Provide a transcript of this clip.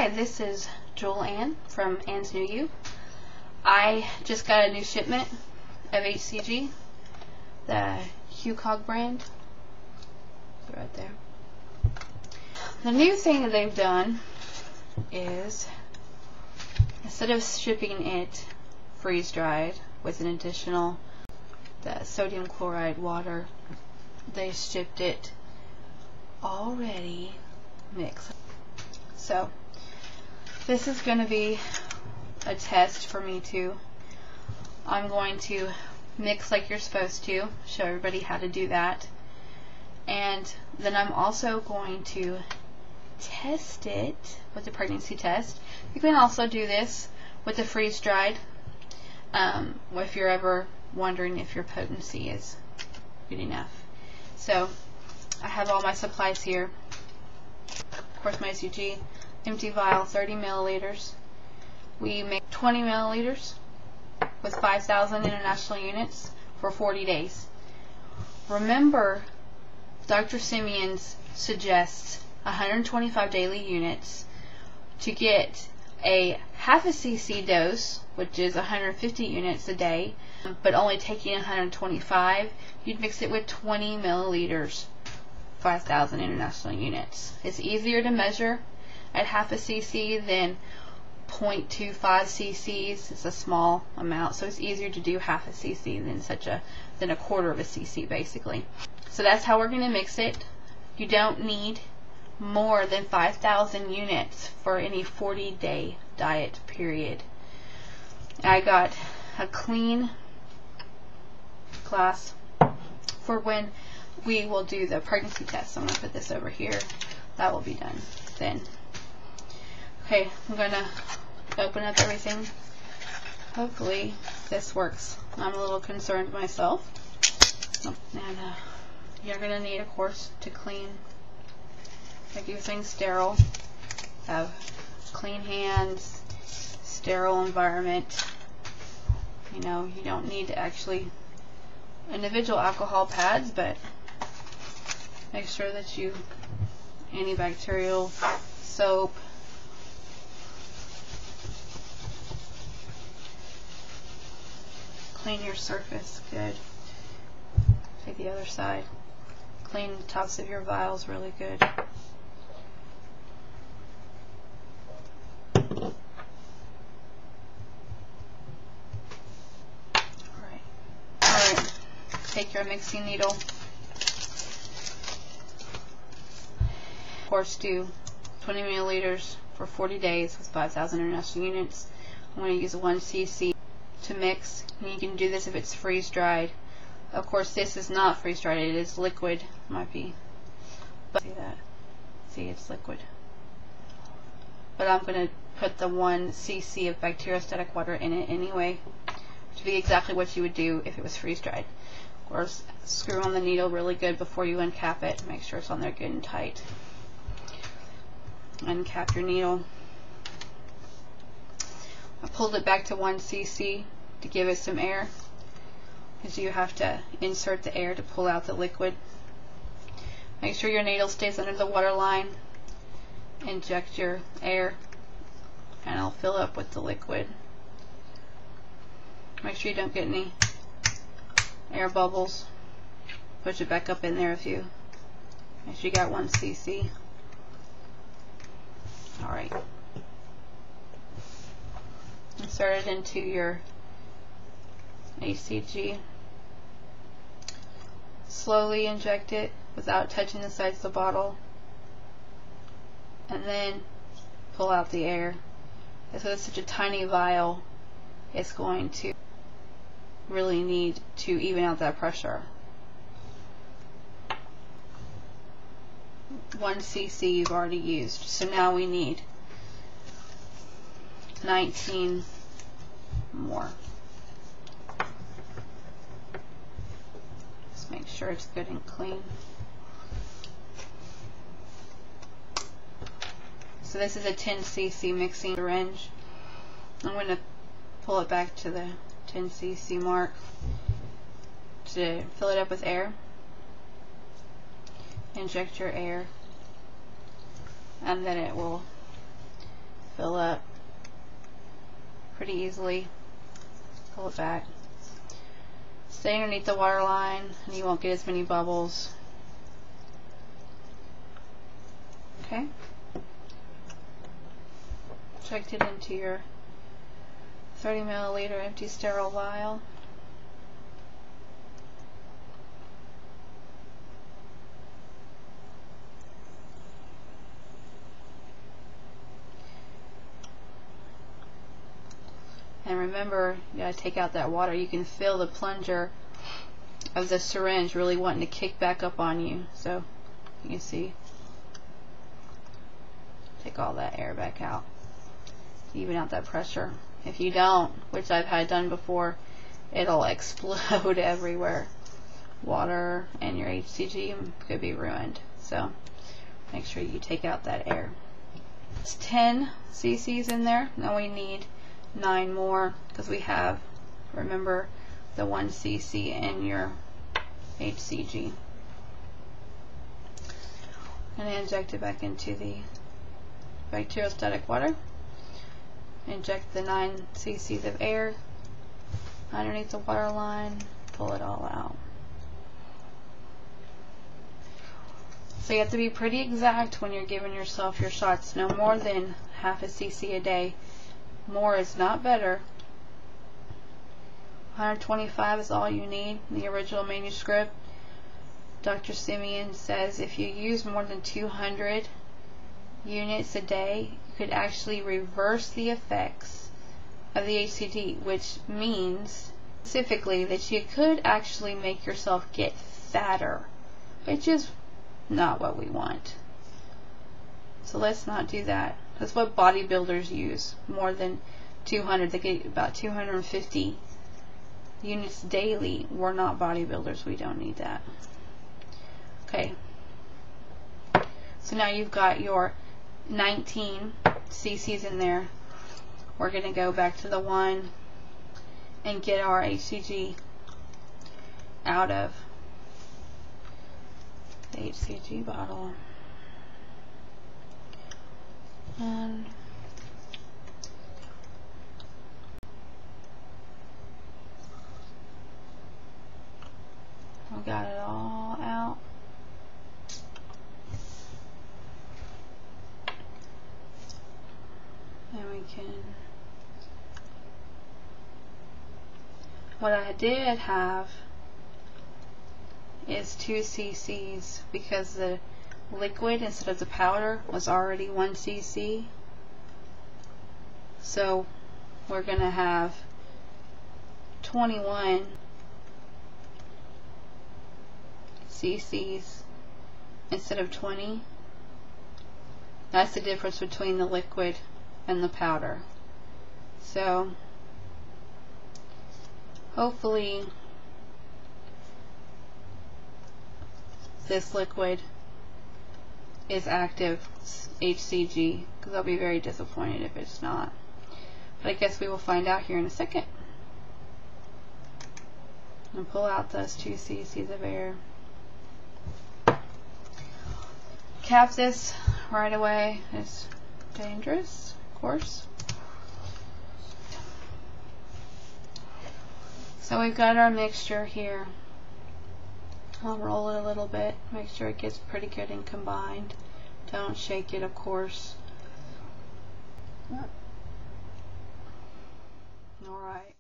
Hi, this is Joel-Ann from Ann's New You. I just got a new shipment of HCG, the HCG brand. Right there. The new thing that they've done is, instead of shipping it freeze-dried with an additional sodium chloride water, they shipped it already mixed. So this is going to be a test for me too. I'm going to mix like you're supposed to, show everybody how to do that, and then I'm also going to test it with the pregnancy test. You can also do this with the freeze-dried if you're ever wondering if your potency is good enough. So I have all my supplies here. Of course, my HCG empty vial, 30 milliliters. We make 20 milliliters with 5,000 international units for 40 days. Remember, Dr. Simeons suggests 125 daily units to get a half a cc dose, which is 150 units a day, but only taking 125, you'd mix it with 20 milliliters, 5,000 international units. It's easier to measure at half a cc than 0.25 cc's. It's a small amount, so it's easier to do half a cc than a quarter of a cc basically. So that's how we're going to mix it. You don't need more than 5,000 units for any 40-day diet period. I got a clean glass for when we will do the pregnancy test. I'm going to put this over here. That will be done then. Okay, I'm going to open up everything. Hopefully this works. I'm a little concerned myself. And you're going to need, of course, to clean, make everything sterile. Have clean hands, sterile environment. You know, you don't need actually individual alcohol pads, but make sure that you antibacterial soap, clean your surface good. Take the other side. Clean the tops of your vials really good. Alright, take your mixing needle. Of course, do 20 milliliters for 40 days with 5,000 international units. I'm going to use 1 cc to mix. And you can do this if it's freeze-dried. Of course, this is not freeze-dried, it is liquid. Might be, but see that? See, it's liquid. But I'm going to put the 1 cc of bacteriostatic water in it anyway, to be exactly what you would do if it was freeze-dried. Of course, screw on the needle really good before you uncap it. Make sure it's on there good and tight. Uncap your needle. I pulled it back to 1 cc to give it some air, because you have to insert the air to pull out the liquid. Make sure your needle stays under the water line. Inject your air and I'll fill up with the liquid. Make sure you don't get any air bubbles. Push it back up in there if you make sure you got 1 cc. Alright. Insert it into your HCG. Slowly inject it without touching the sides of the bottle, and then pull out the air. So it's such a tiny vial, it's going to really need to even out that pressure. 1 cc you've already used, so now we need 19 more. Just make sure it's good and clean. So this is a 10 cc mixing syringe. I'm going to pull it back to the 10 cc mark to fill it up with air. Inject your air, and then it will fill up pretty easily. Pull it back. Stay underneath the water line and you won't get as many bubbles. Okay. Inject it into your 30 milliliter empty sterile vial. And remember, you gotta take out that water. You can feel the plunger of the syringe really wanting to kick back up on you. So you can see, take all that air back out, even out that pressure. If you don't, which I've had done before, it'll explode everywhere. Water and your HCG could be ruined. So make sure you take out that air. It's 10 cc's in there. Now we need 9 more because we have, remember, the 1 cc in your HCG. And inject it back into the bacteriostatic water. Inject the 9 cc's of air underneath the water line. Pull it all out. So you have to be pretty exact when you're giving yourself your shots. No more than half a cc a day. More is not better. 125 is all you need. In the original manuscript, Dr. Simeons says if you use more than 200 units a day, you could actually reverse the effects of the HCG, which means specifically that you could actually make yourself get fatter, which is not what we want. So let's not do that. That's what bodybuilders use. More than 200. They get about 250 units daily. We're not bodybuilders. We don't need that. Okay. So now you've got your 19 cc's in there. We're going to go back to the 1 and get our HCG out of the HCG bottle. And we got it all out. And we can, what I did have is 2 cc's because the liquid instead of the powder was already 1 cc. So we're going to have 21 cc's instead of 20. That's the difference between the liquid and the powder. So hopefully this liquid is active HCG, because I'll be very disappointed if it's not. But I guess we will find out here in a second. And pull out those 2 cc's of air. Cap this right away. It's dangerous, of course. So we've got our mixture here. I'll roll it a little bit, make sure it gets pretty good and combined. Don't shake it, of course. Alright.